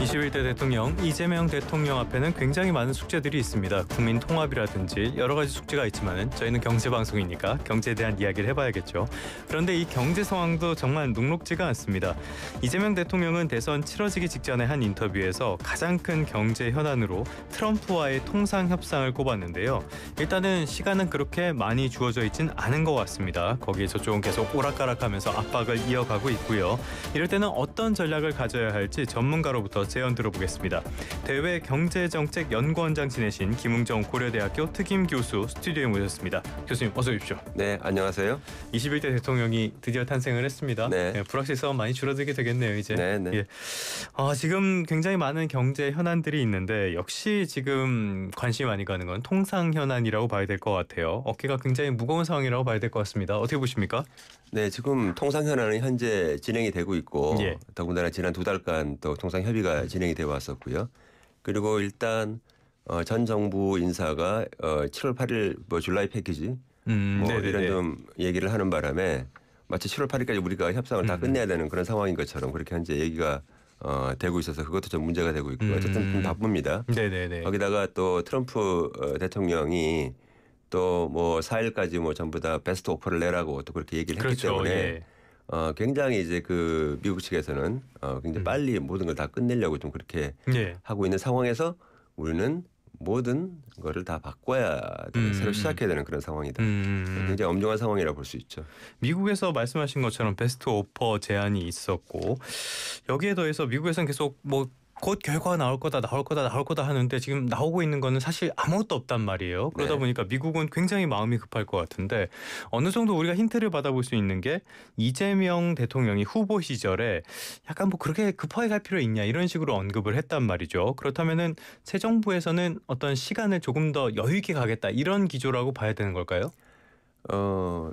21대 대통령 이재명 대통령 앞에는 굉장히 많은 숙제들이 있습니다. 국민 통합이라든지 여러 가지 숙제가 있지만 저희는 경제방송이니까 경제에 대한 이야기를 해봐야겠죠. 그런데 이 경제 상황도 정말 녹록지가 않습니다. 이재명 대통령은 대선 치러지기 직전에 한 인터뷰에서 가장 큰 경제 현안으로 트럼프와의 통상 협상을 꼽았는데요. 일단은 시간은 그렇게 많이 주어져 있진 않은 것 같습니다. 거기에 저쪽은 계속 오락가락하면서 압박을 이어가고 있고요. 이럴 때는 어떤 전략을 가져야 할지 전문가로부터 제언 들어보겠습니다. 대외 경제정책연구원장 지내신 김웅정 고려대학교 특임 교수 스튜디오에 모셨습니다. 교수님 어서 오십시오. 네, 안녕하세요. 21대 대통령이 드디어 탄생을 했습니다. 네, 불확실성 많이 줄어들게 되겠네요, 이제. 네. 예. 지금 굉장히 많은 경제 현안들이 있는데 역시 지금 관심이 많이 가는 건 통상 현안이라고 봐야 될 것 같아요. 어깨가 굉장히 무거운 상황이라고 봐야 될 것 같습니다. 어떻게 보십니까? 네, 지금 통상 현안은 현재 진행이 되고 있고 예. 더군다나 지난 2달간 또 통상 협의가 진행이 되어 왔었고요. 그리고 일단 전 정부 인사가 7월 8일 뭐 줄라이 패키지 이런 좀 얘기를 하는 바람에 마치 7월 8일까지 우리가 협상을 다 끝내야 되는 그런 상황인 것처럼 그렇게 현재 얘기가 되고 있어서 그것도 좀 문제가 되고 있고요. 어쨌든 좀 바쁩니다. 네네네. 거기다가 또 트럼프 대통령이 또 뭐 4일까지 뭐 전부 다 베스트 오퍼를 내라고 또 그렇게 얘기를 했기 그렇죠. 때문에 예. 굉장히 이제 그 미국 측에서는 굉장히 빨리 모든 걸 다 끝내려고 좀 그렇게 예. 하고 있는 상황에서 우리는 모든 거를 다 바꿔야 되는 새로 시작해야 되는 그런 상황이다. 굉장히 엄중한 상황이라고 볼 수 있죠. 미국에서 말씀하신 것처럼 베스트 오퍼 제안이 있었고 여기에 더해서 미국에서는 계속 뭐 곧 결과가 나올 거다 하는데 지금 나오고 있는 거는 사실 아무것도 없단 말이에요. 그러다 네. 보니까 미국은 굉장히 마음이 급할 것 같은데 어느 정도 우리가 힌트를 받아볼 수 있는 게 이재명 대통령이 후보 시절에 약간 뭐 그렇게 급하게 갈 필요 있냐 이런 식으로 언급을 했단 말이죠. 그렇다면은 새 정부에서는 어떤 시간을 조금 더 여유 있게 가겠다 이런 기조라고 봐야 되는 걸까요?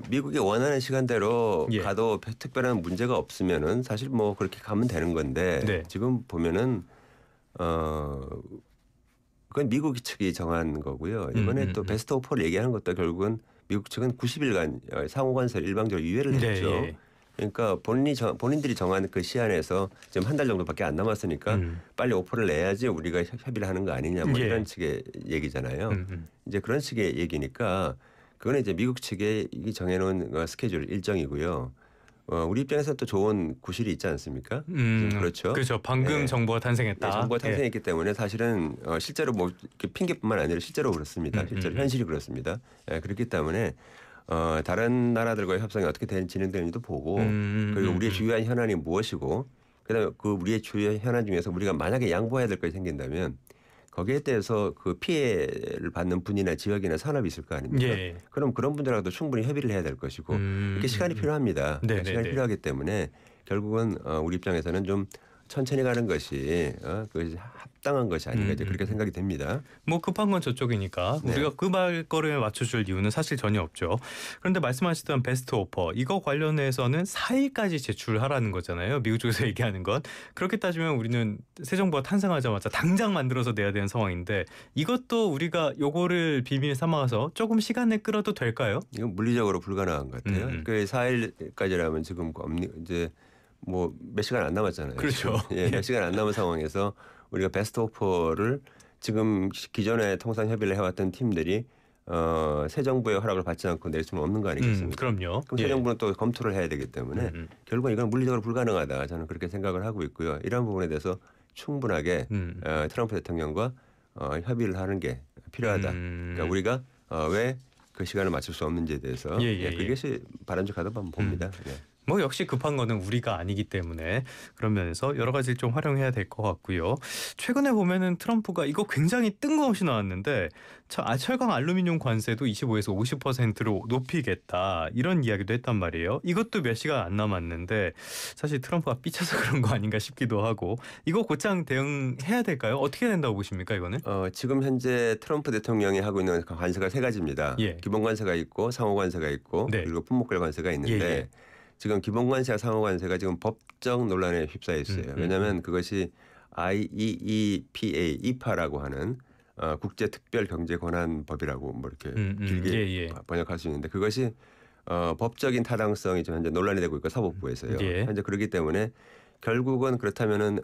미국이 원하는 시간대로 예. 가도 특별한 문제가 없으면은 사실 뭐 그렇게 가면 되는 건데 네. 지금 보면은 그건 미국 측이 정한 거고요. 이번에 또 베스트 오퍼를 얘기하는 것도 결국은 미국 측은 90일간 상호간섭 일방적으로 유예를 했죠. 네. 그러니까 본인들이 정한 그 시한에서 지금 한 달 정도밖에 안 남았으니까 빨리 오퍼를 내야지 우리가 협의를 하는 거 아니냐 뭐 예. 이런 식의 얘기잖아요. 이제 그런 식의 얘기니까 그거는 이제 미국 측에 정해놓은 스케줄 일정이고요. 우리 입장에서 또 좋은 구실이 있지 않습니까? 그렇죠. 그렇죠. 방금 네. 정부가 탄생했다. 네, 정부가 탄생했기 때문에 사실은 실제로 뭐 핑계뿐만 아니라 실제로 그렇습니다. 실제로 현실이 그렇습니다. 그렇기 때문에 다른 나라들과의 협상이 어떻게 진행되는지도 보고 그리고 우리의 주요한 현안이 무엇이고 그다음에 그 우리의 주요 현안 중에서 우리가 만약에 양보해야 될 것이 생긴다면 거기에 대해서 그 피해를 받는 분이나 지역이나 산업이 있을 거 아닙니까? 예. 그럼 그런 분들하고도 충분히 협의를 해야 될 것이고 이렇게 시간이 필요합니다. 시간이 필요하기 때문에 결국은 우리 입장에서는 좀 천천히 가는 것이 그것이 합당한 것이 아닌가 이제 그렇게 생각이 됩니다. 뭐 급한 건 저쪽이니까 네. 우리가 그 발걸음에 맞춰줄 이유는 사실 전혀 없죠. 그런데 말씀하셨던 베스트 오퍼 이거 관련해서는 4일까지 제출하라는 거잖아요. 미국 쪽에서 얘기하는 건. 그렇게 따지면 우리는 새 정부가 탄생하자마자 당장 만들어서 내야 되는 상황인데 이것도 우리가 요거를 비밀 삼아서 조금 시간을 끌어도 될까요? 이건 물리적으로 불가능한 것 같아요. 그 4일까지라면 지금 이제 뭐 몇 시간 안 남았잖아요. 그렇죠. 예, 몇 시간 안 남은 상황에서 우리가 베스트 오퍼를 지금 기존에 통상 협의를 해왔던 팀들이 새 정부의 허락을 받지 않고 낼 수는 없는 거 아니겠습니까? 그럼요. 그럼 새 정부는 또 검토를 해야 되기 때문에 결국은 이건 물리적으로 불가능하다. 저는 그렇게 생각을 하고 있고요. 이런 부분에 대해서 충분하게 트럼프 대통령과 협의를 하는 게 필요하다. 그러니까 우리가 왜 그 시간을 맞출 수 없는지에 대해서 그것이 바람직하다고 봅니다. 뭐 역시 급한 거는 우리가 아니기 때문에 그런 면에서 여러 가지를 좀 활용해야 될 것 같고요. 최근에 보면은 트럼프가 이거 굉장히 뜬금없이 나왔는데 철강 알루미늄 관세도 25에서 50%로 높이겠다 이런 이야기도 했단 말이에요. 이것도 몇 시간 안 남았는데 사실 트럼프가 삐쳐서 그런 거 아닌가 싶기도 하고 이거 곧장 대응해야 될까요? 어떻게 된다고 보십니까 이거는? 지금 현재 트럼프 대통령이 하고 있는 관세가 세 가지입니다. 예. 기본 관세가 있고 상호 관세가 있고 네. 그리고 품목별 관세가 있는데 지금 기본 관세와 상호 관세가 지금 법적 논란에 휩싸여 있어요. 왜냐하면 그것이 IEEPA, EPA라고 하는 국제특별경제권한법이라고 뭐 이렇게 길게 번역할 수 있는데 그것이 법적인 타당성이 좀 현재 논란이 되고 있고 사법부에서요. 현재 그렇기 때문에 결국은 그렇다면은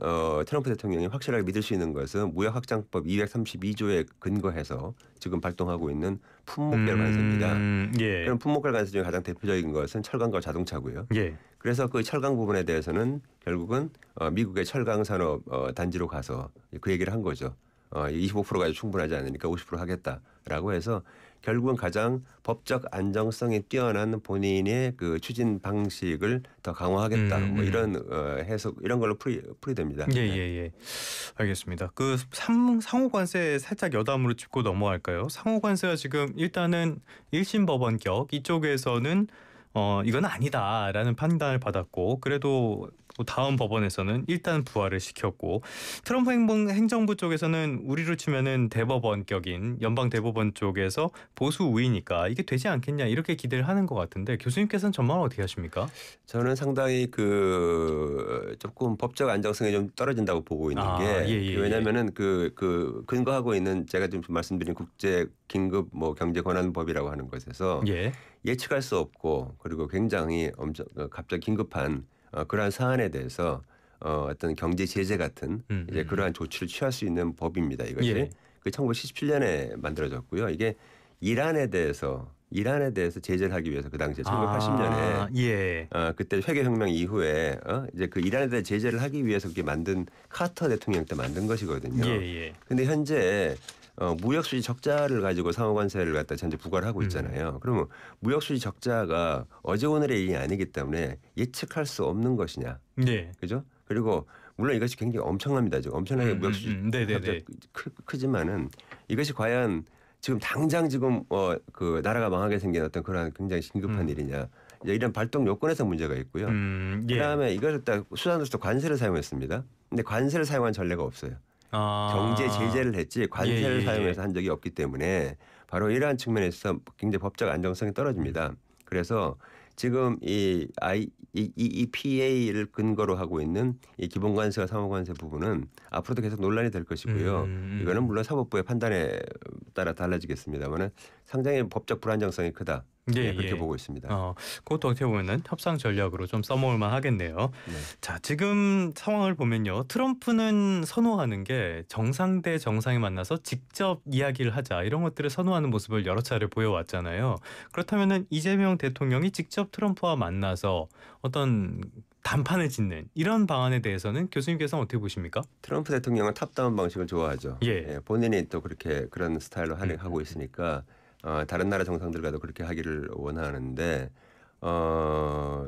트럼프 대통령이 확실하게 믿을 수 있는 것은 무역확장법 232조에 근거해서 지금 발동하고 있는 품목별 관세입니다. 예. 그럼 품목별 관세 중에 가장 대표적인 것은 철강과 자동차고요. 예. 그래서 그 철강 부분에 대해서는 결국은 미국의 철강 산업 단지로 가서 그 얘기를 한 거죠. 25%가 충분하지 않으니까 50% 하겠다라고 해서 결국은 가장 법적 안정성이 뛰어난 본인의 그 추진 방식을 더 강화하겠다. 뭐 이런 해석 이런 걸로 풀이됩니다. 예. 알겠습니다. 그 상호 관세 살짝 여담으로 짚고 넘어갈까요? 상호 관세가 지금 일단은 1심 법원격 이쪽에서는 이건 아니다라는 판단을 받았고 그래도 다음 법원에서는 일단 부활을 시켰고 트럼프 행정부 쪽에서는 우리로 치면은 대법원격인 연방 대법원 쪽에서 보수 우위니까 이게 되지 않겠냐 이렇게 기대를 하는 것 같은데 교수님께서는 전망을 어떻게 하십니까? 저는 상당히 그 조금 법적 안정성이 좀 떨어진다고 보고 있는 게 왜냐하면은 그 근거하고 있는 제가 좀 말씀드린 국제 긴급 뭐 경제 권한법이라고 하는 것에서 예측할 수 없고 그리고 굉장히 엄청 갑자기 긴급한 그러한 사안에 대해서 어떤 경제 제재 같은 이제 그러한 조치를 취할 수 있는 법입니다. 이것이 그 1977년에 만들어졌고요. 이게 이란에 대해서 제재를 하기 위해서 그 당시에 1980년에 그때 회계혁명 이후에 이제 그 이란에 대해 제재를 하기 위해서 그게 만든 카터 대통령 때 만든 것이거든요. 근데 현재 무역수지 적자를 가지고 상호관세를 갖다 현재 부과를 하고 있잖아요. 그러면 무역수지 적자가 어제 오늘의 일이 아니기 때문에 예측할 수 없는 것이냐. 그죠? 그리고 물론 이것이 굉장히 엄청납니다. 지금 엄청나게 무역수지 크지만은 이것이 과연 지금 당장 지금 그 나라가 망하게 생긴 어떤 그런 굉장히 긴급한 일이냐. 이제 이런 발동 요건에서 문제가 있고요. 그다음에 이것을 딱 수단으로서 관세를 사용했습니다. 근데 관세를 사용한 전례가 없어요. 경제 제재를 했지 관세를 사용해서 한 적이 없기 때문에 바로 이러한 측면에서 굉장히 법적 안정성이 떨어집니다. 그래서 지금 이 EPA를 근거로 하고 있는 이 기본관세와 상호관세 부분은 앞으로도 계속 논란이 될 것이고요. 이거는 물론 사법부의 판단에 따라 달라지겠습니다만은 상당히 법적 불안정성이 크다. 그렇게 보고 있습니다. 그것도 어떻게 보면은 협상 전략으로 좀 써먹을만 하겠네요. 자, 지금 상황을 보면요. 트럼프는 선호하는 게 정상 대 정상이 만나서 직접 이야기를 하자 이런 것들을 선호하는 모습을 여러 차례 보여왔잖아요. 그렇다면은 이재명 대통령이 직접 트럼프와 만나서 어떤 단판을 짓는 이런 방안에 대해서는 교수님께서는 어떻게 보십니까? 트럼프 대통령은 탑다운 방식을 좋아하죠. 본인이 또 그렇게 그런 스타일로 하고 있으니까 다른 나라 정상들과도 그렇게 하기를 원하는데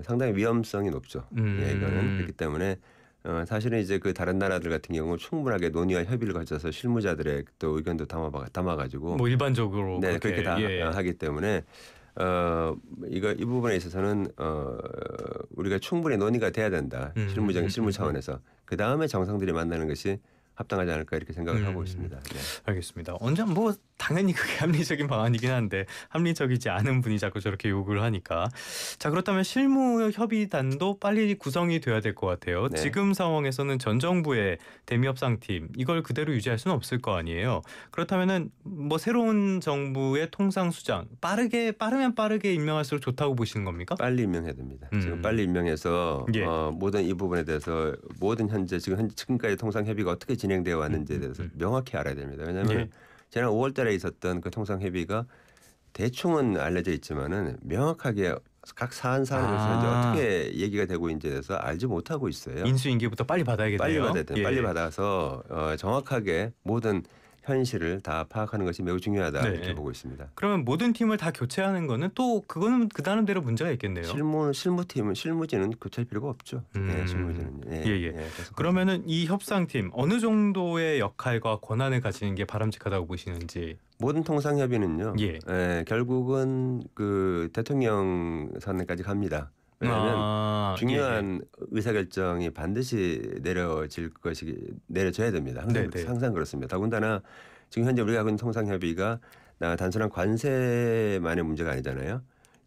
상당히 위험성이 높죠. 이거는 그렇기 때문에 사실은 이제 그 다른 나라들 같은 경우 충분하게 논의와 협의를 거쳐서 실무자들의 또 의견도 담아가지고 뭐 일반적으로 그렇게 다 하기 때문에 이 부분에 있어서는 우리가 충분히 논의가 돼야 된다. 실무 차원에서 그 다음에 정상들이 만나는 것이 합당하지 않을까 이렇게 생각을 하고 있습니다. 알겠습니다. 언제 뭐 당연히 그게 합리적인 방안이긴 한데 합리적이지 않은 분이 자꾸 저렇게 요구를 하니까 자 그렇다면 실무 협의단도 빨리 구성이 돼야 될 것 같아요. 지금 상황에서는 전 정부의 대미협상팀 이걸 그대로 유지할 수는 없을 거 아니에요. 그렇다면은 뭐 새로운 정부의 통상수장 빠르면 빠르게 임명할수록 좋다고 보시는 겁니까? 빨리 임명해야 됩니다. 지금 빨리 임명해서 모든 이 부분에 대해서 모든 지금까지 통상 협의가 어떻게 진행되어 왔는지에 대해서 명확히 알아야 됩니다. 왜냐하면 지난 5월 달에 있었던 그 통상 협의가 대충은 알려져 있지만은 명확하게 각 사안에서 이제 어떻게 얘기가 되고 있는지에 대해서 알지 못하고 있어요. 인수인계부터 빨리 받아야겠네요. 빨리 받아야 돼요. 빨리 받아서 정확하게 모든 현실을 다 파악하는 것이 매우 중요하다 이렇게 보고 있습니다. 그러면 모든 팀을 다 교체하는 거는 또 그거는 그 나름대로 문제가 있겠네요. 실무진은 교체할 필요가 없죠. 실무진은. 그러면은 이 협상팀 어느 정도의 역할과 권한을 가지는 게 바람직하다고 보시는지. 모든 통상 협의는요. 결국은 그 대통령 선까지 갑니다. 왜냐하면 중요한 의사결정이 반드시 내려져야 됩니다. 항상 그렇습니다. 더군다나 지금 현재 우리가 하고 있는 통상협의가 단순한 관세만의 문제가 아니잖아요.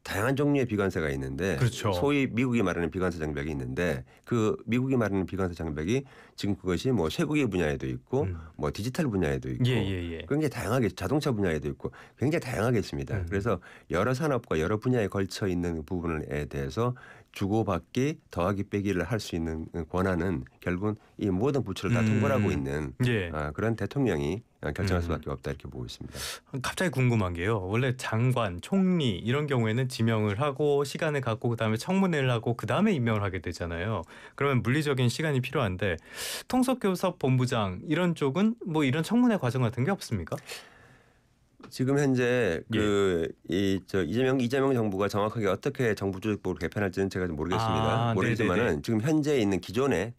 다양한 종류의 비관세가 있는데 소위 미국이 말하는 비관세 장벽이 있는데 그 미국이 말하는 비관세 장벽이 지금 그것이 뭐 쇠고기 분야에도 있고 뭐 디지털 분야에도 있고 굉장히 다양하게 자동차 분야에도 있고 굉장히 다양하게 있습니다. 그래서 여러 산업과 여러 분야에 걸쳐 있는 부분에 대해서 주고받기 더하기 빼기를 할 수 있는 권한은 결국은 이 모든 부처를 다 통괄하고 있는 예. 그런 대통령이 결정할 수밖에 없다 이렇게 보고 있습니다. 갑자기 궁금한 게요. 원래 장관, 총리 이런 경우에는 지명을 하고 시간을 갖고 그다음에 청문회를 하고 그다음에 임명을 하게 되잖아요. 그러면 물리적인 시간이 필요한데 통속교섭본부장 이런 쪽은 뭐 이런 청문회 과정 같은 게 없습니까? 지금 현재 이재명 정부가 정확하게 어떻게 정부조직법을 개편할지는 제가 좀 모르겠습니다. 모르겠지만은 네네네. 지금 현재 있는 기존의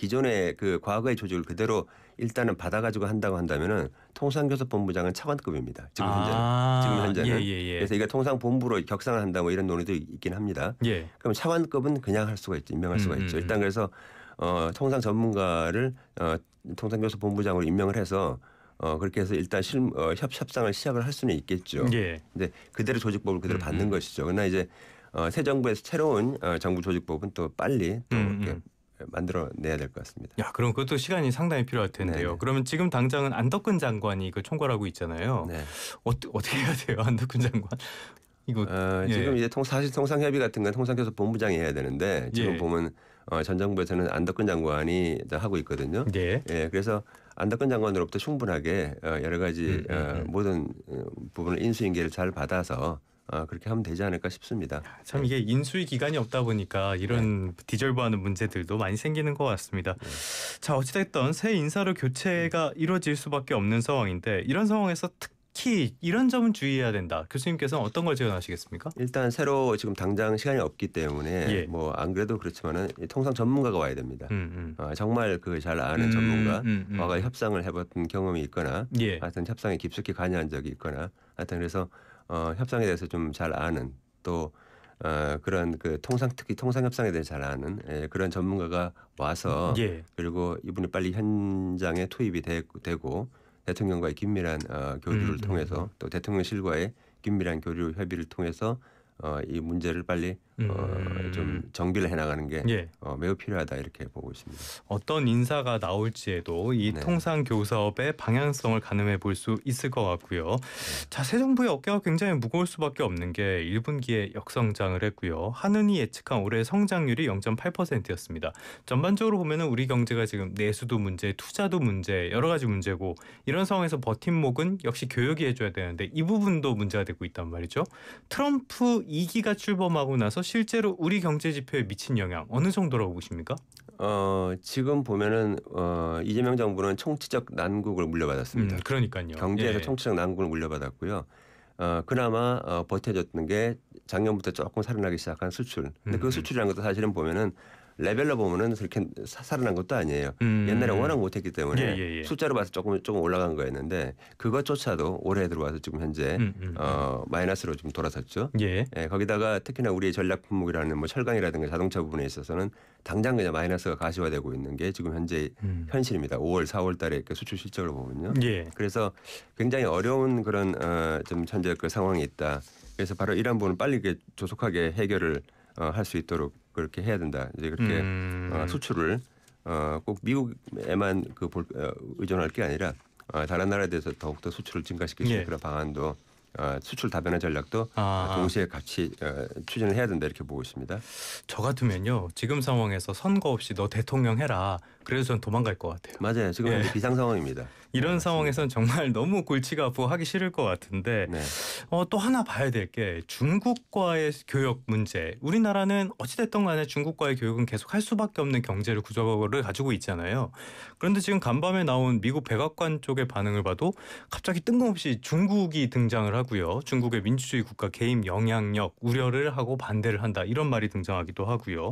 그 과거의 조직을 그대로 일단은 받아가지고 한다고 한다면은 통상교섭본부장은 차관급입니다. 지금 현재는. 예. 그래서 이게 통상본부로 격상을 한다 뭐 이런 논의도 있긴 합니다. 예. 그럼 차관급은 그냥 할 수가 있죠. 임명할 수가 있죠. 일단 그래서 통상 전문가를 통상교섭본부장으로 임명을 해서 그렇게 해서 일단 협상을 시작을 할 수는 있겠죠. 예. 근데 그대로 조직법을 그대로 받는 것이죠. 그러나 이제 새 정부에서 새로운 정부 조직법은 또 빨리 또 이렇게 만들어내야 될 것 같습니다. 야, 그럼 그것도 시간이 상당히 필요할 텐데요. 네네. 그러면 지금 당장은 안덕근 장관이 그 총괄하고 있잖아요. 네. 어떻게 해야 돼요, 안덕근 장관? 이거 지금 이제 사실 통상협의 같은 건 통상교섭본부장이 해야 되는데 지금 예. 보면 전 정부에서는 안덕근 장관이 하고 있거든요. 네. 예, 그래서 안덕근 장관으로부터 충분하게 여러 가지 모든 부분을 인수인계를 잘 받아서 그렇게 하면 되지 않을까 싶습니다. 참 이게 인수위 기간이 없다 보니까 이런 디절부하는 문제들도 많이 생기는 것 같습니다. 자, 어찌됐든 새 인사로 교체가 이루어질 수밖에 없는 상황인데 이런 상황에서 특히 이런 점은 주의해야 된다. 교수님께서는 어떤 걸 제안하시겠습니까? 일단 새로 지금 당장 시간이 없기 때문에 예. 뭐 안 그래도 그렇지만은 통상 전문가가 와야 됩니다. 정말 그 잘 아는 전문가, 와가 협상을 해봤던 경험이 있거나, 예. 하여튼 협상에 깊숙이 관여한 적이 있거나, 하여튼 그래서 협상에 대해서 좀 잘 아는 또 그런 그 특히 통상 협상에 대해서 잘 아는 그런 전문가가 와서 예. 그리고 이분이 빨리 현장에 투입이 되고 대통령과의 긴밀한 교류를 통해서 또 대통령실과의 긴밀한 교류 협의를 통해서 이 문제를 빨리 좀 정비를 해나가는 게 예. 매우 필요하다 이렇게 보고 있습니다. 어떤 인사가 나올지에도 이 네. 통상교섭의 방향성을 가늠해 볼 수 있을 것 같고요. 자, 새 정부의 어깨가 굉장히 무거울 수밖에 없는 게 1분기에 역성장을 했고요. 한은이 예측한 올해 성장률이 0.8%였습니다. 전반적으로 보면은 우리 경제가 지금 내수도 문제, 투자도 문제, 여러 가지 문제고 이런 상황에서 버팀목은 역시 교육이 해줘야 되는데 이 부분도 문제가 되고 있단 말이죠. 트럼프 2기가 출범하고 나서 실제로 우리 경제 지표에 미친 영향 어느 정도라고 보십니까? 지금 보면은 이재명 정부는 총체적 난국을 물려받았습니다. 그러니까요. 경제에서 예. 총체적 난국을 물려받았고요. 그나마 버텨줬던 게 작년부터 조금 살아나기 시작한 수출. 근데 그 수출이라는 것도 사실은 보면은 레벨로 보면은 그렇게 살아난 것도 아니에요. 옛날에 워낙 못했기 때문에 예. 숫자로 봐서 조금 올라간 거였는데 그것조차도 올해 들어와서 지금 현재 마이너스로 좀 돌아섰죠. 예. 거기다가 특히나 우리의 전략 품목이라는 뭐 철강이라든가 자동차 부분에 있어서는 당장 그냥 마이너스가 가시화되고 있는 게 지금 현재 현실입니다. 5월, 4월 달에 그 수출 실적을 보면요. 예. 그래서 굉장히 어려운 그런 좀 현재 그 상황이 있다. 그래서 바로 이런 부분을 빨리 조속하게 해결을 할 수 있도록 그렇게 해야 된다. 이제 그렇게 수출을 꼭 미국에만 의존할 게 아니라 다른 나라에 대해서 더욱더 수출을 증가시킬 수 있는 그런 방안도 수출 다변화 전략도 동시에 같이 추진을 해야 된다 이렇게 보고 있습니다. 저 같으면요. 지금 상황에서 선거 없이 너 대통령 해라. 그래서 전 도망갈 것 같아요. 맞아요. 지금 현재 비상 상황입니다. 이런 상황에서는 정말 너무 골치가 아프고 하기 싫을 것 같은데 네. 또 하나 봐야 될 게 중국과의 교역 문제. 우리나라는 어찌됐든 간에 중국과의 교역은 계속 할 수밖에 없는 경제를 구조를 가지고 있잖아요. 그런데 지금 간밤에 나온 미국 백악관 쪽의 반응을 봐도 갑자기 뜬금없이 중국이 등장을 하고요. 중국의 민주주의 국가 개입 영향력 우려를 하고 반대를 한다. 이런 말이 등장하기도 하고요.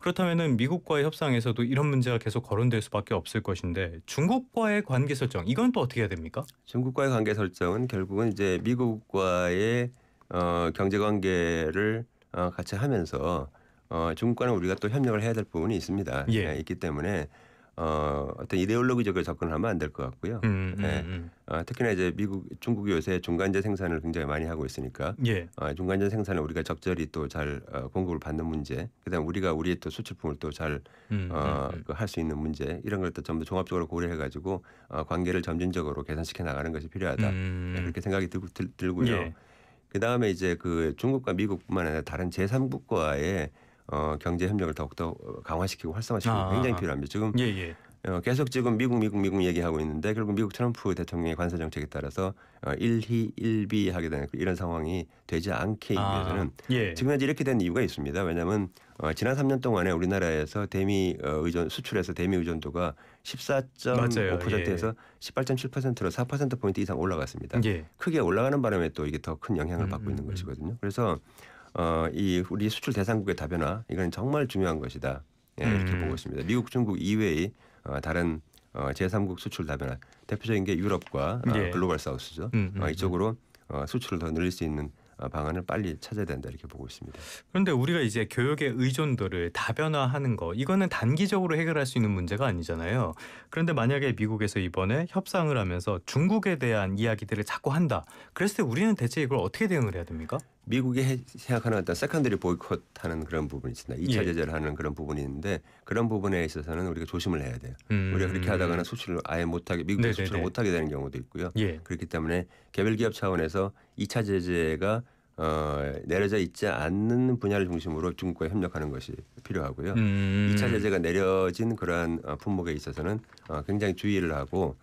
그렇다면은 미국과의 협상에서도 이런 문제가 계속 거론될 수밖에 없을 것인데 중국과의 관계 설정 이건 또 어떻게 해야 됩니까? 중국과의 관계 설정은 결국은 이제 미국과의 경제 관계를 같이 하면서 중국과는 우리가 또 협력을 해야 될 부분이 있습니다. 예. 있기 때문에 어떤 이데올로기적으로 접근하면 안 될 것 같고요. 특히나 이제 중국이 요새 중간재 생산을 굉장히 많이 하고 있으니까 예. 중간재 생산을 우리가 적절히 또 잘 공급을 받는 문제, 그다음 우리가 우리의 또 수출품을 또 잘 할 수 있는 문제 이런 걸 또 전부 종합적으로 고려해가지고 관계를 점진적으로 개선시켜 나가는 것이 필요하다. 그렇게 생각이 들고요. 예. 그다음에 이제 그 중국과 미국뿐만 아니라 다른 제3국과의 경제 협력을 더욱더 강화시키고 활성화시키고 굉장히 필요합니다. 지금 예. 계속 지금 미국 얘기하고 있는데 결국 미국 트럼프 대통령의 관세 정책에 따라서 일희 일비하게 되는 이런 상황이 되지 않게 위해서는 지금 현재 이렇게 된 이유가 있습니다. 왜냐하면 지난 3년 동안에 우리나라에서 대미 수출에서 대미 의존도가 14.5%에서 18.7%로 4%포인트 이상 올라갔습니다. 크게 올라가는 바람에 또 이게 더 큰 영향을 받고 있는 것이거든요. 그래서 이 우리 수출 대상국의 다변화 이건 정말 중요한 것이다. 이렇게 보고 있습니다. 미국, 중국 이외의 다른 제3국 수출 다변화 대표적인 게 유럽과 글로벌 사우스죠. 이쪽으로 수출을 더 늘릴 수 있는 방안을 빨리 찾아야 된다 이렇게 보고 있습니다. 그런데 우리가 이제 교역의 의존도를 다변화하는 거 이거는 단기적으로 해결할 수 있는 문제가 아니잖아요. 그런데 만약에 미국에서 이번에 협상을 하면서 중국에 대한 이야기들을 자꾸 한다. 그랬을 때 우리는 대체 이걸 어떻게 대응을 해야 됩니까? 미국이 생각하는 어떤 세컨더리 보이콧하는 그런 부분이 있습니다. 2차 제재를 하는 그런 부분이 있는데 그런 부분에 있어서는 우리가 조심을 해야 돼요. 우리가 그렇게 하다가는 수출을 아예 못하게 미국에 수출을 못하게 되는 경우도 있고요. 그렇기 때문에 개별 기업 차원에서 2차 제재가 내려져 있지 않는 분야를 중심으로 중국과 협력하는 것이 필요하고요. 2차 제재가 내려진 그러한 품목에 있어서는 굉장히 주의를 하고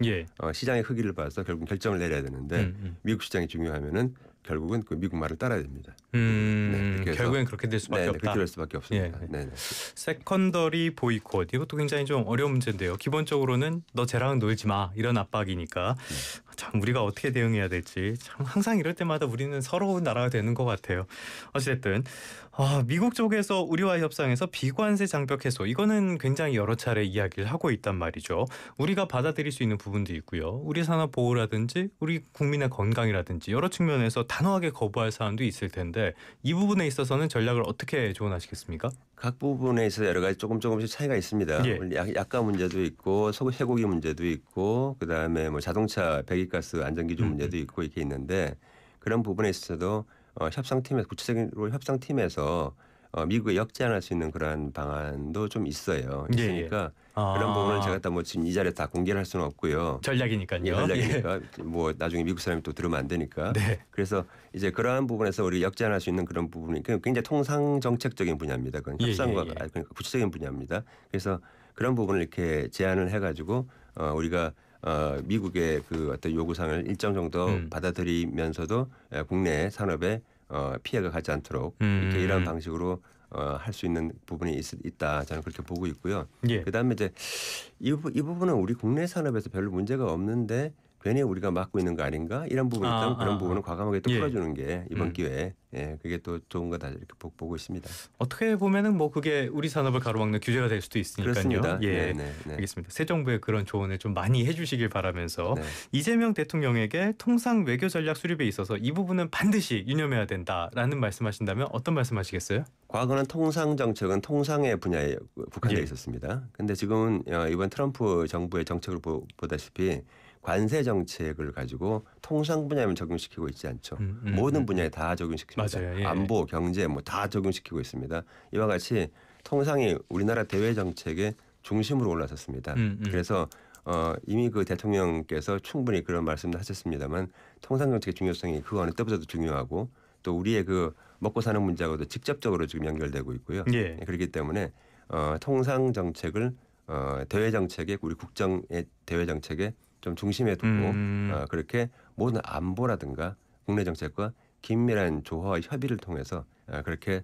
시장의 크기를 봐서 결국 결정을 내려야 되는데 미국 시장이 중요하면은 결국은 그 미국 말을 따라야 됩니다. 결국엔 그렇게 될 수밖에 없다. 그렇게 될 수밖에 없습니다. 세컨더리 보이콧 이것도 굉장히 좀 어려운 문제인데요. 기본적으로는 너 쟤랑은 놀지 마 이런 압박이니까 참 우리가 어떻게 대응해야 될지 참 항상 이럴 때마다 우리는 서러운 나라가 되는 것 같아요. 어쨌든 미국 쪽에서 우리와 협상에서 비관세 장벽 해소 이거는 굉장히 여러 차례 이야기를 하고 있단 말이죠. 우리가 받아들일 수 있는 부분도 있고요. 우리 산업 보호라든지 우리 국민의 건강이라든지 여러 측면에서 단호하게 거부할 사안도 있을 텐데 이 부분에 있어서는 전략을 어떻게 조언하시겠습니까? 각 부분에 있어서 여러 가지 조금씩 차이가 있습니다. 약가 문제도 있고 쇠고기 문제도 있고 그다음에 뭐 자동차 배기가스 안전기준 문제도 있고 이렇게 있는데 그런 부분에 있어서도 협상팀에서 구체적으로 협상팀에서 미국에 역제안할 수 있는 그러한 방안도 좀 있어요. 있으니까 그런 부분을 제가 다 뭐 지금 이 자리에 다 공개를 할 수는 없고요. 전략이니까요. 전략이니까 뭐 나중에 미국 사람이 또 들으면 안 되니까. 그래서 이제 그러한 부분에서 우리 역제안할 수 있는 그런 부분이 굉장히 통상 정책적인 분야입니다. 그건 협상과 그러니까 구체적인 분야입니다. 그래서 그런 부분을 이렇게 제안을 해가지고 우리가 미국의 그 어떤 요구사항을 일정 정도 받아들이면서도 국내 산업에 피해가 가지 않도록 이렇게 이런 방식으로 할 수 있는 부분이 있다. 저는 그렇게 보고 있고요. 그다음에 이제 이 부분은 우리 국내 산업에서 별로 문제가 없는데 괜히 우리가 막고 있는 거 아닌가 이런 부분이 있다면 그런 부분은 과감하게 또 풀어주는 게 이번 기회에 그게 또 좋은 거다 이렇게 보고 있습니다. 어떻게 보면은 뭐 그게 우리 산업을 가로막는 규제가 될 수도 있으니까요. 그렇습니다. 알겠습니다. 새 정부의 그런 조언을 좀 많이 해주시길 바라면서 이재명 대통령에게 통상 외교 전략 수립에 있어서 이 부분은 반드시 유념해야 된다라는 말씀하신다면 어떤 말씀하시겠어요? 과거는 통상 정책은 통상의 분야에 국한되어 있었습니다. 그런데 지금은 이번 트럼프 정부의 정책을 보다시피 관세 정책을 가지고 통상 분야에만 적용시키고 있지 않죠. 모든 분야에 다 적용시킵니다. 맞아요. 안보, 경제 뭐 다 적용시키고 있습니다. 이와 같이 통상이 우리나라 대외 정책의 중심으로 올라섰습니다. 그래서 이미 그 대통령께서 충분히 그런 말씀도 하셨습니다만 통상 정책의 중요성이 그 어느 때보다도 중요하고 또 우리의 그 먹고 사는 문제하고도 직접적으로 지금 연결되고 있고요. 그렇기 때문에 통상 정책을 대외 정책에 우리 국정의 대외 정책에 좀 중심에 두고 그렇게 모든 안보라든가 국내 정책과 긴밀한 조화와 협의를 통해서 그렇게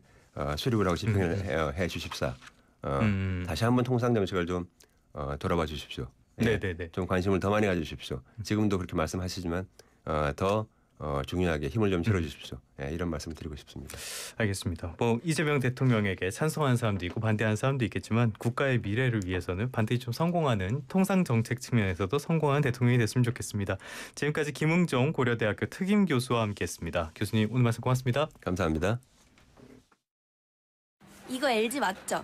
수립을 하고 집행을 해 주십사. 다시 한번 통상 정책을 좀 돌아봐 주십시오. 좀 관심을 더 많이 가주십시오. 지금도 그렇게 말씀하시지만 더 중요하게 힘을 좀 실어주십시오. 이런 말씀을 드리고 싶습니다. 알겠습니다. 뭐 이재명 대통령에게 찬성하는 사람도 있고 반대하는 사람도 있겠지만 국가의 미래를 위해서는 반드시 좀 성공하는 통상 정책 측면에서도 성공한 대통령이 됐으면 좋겠습니다. 지금까지 김응종 고려대학교 특임 교수와 함께했습니다. 교수님 오늘 말씀 고맙습니다. 감사합니다. 이거 LG 맞죠?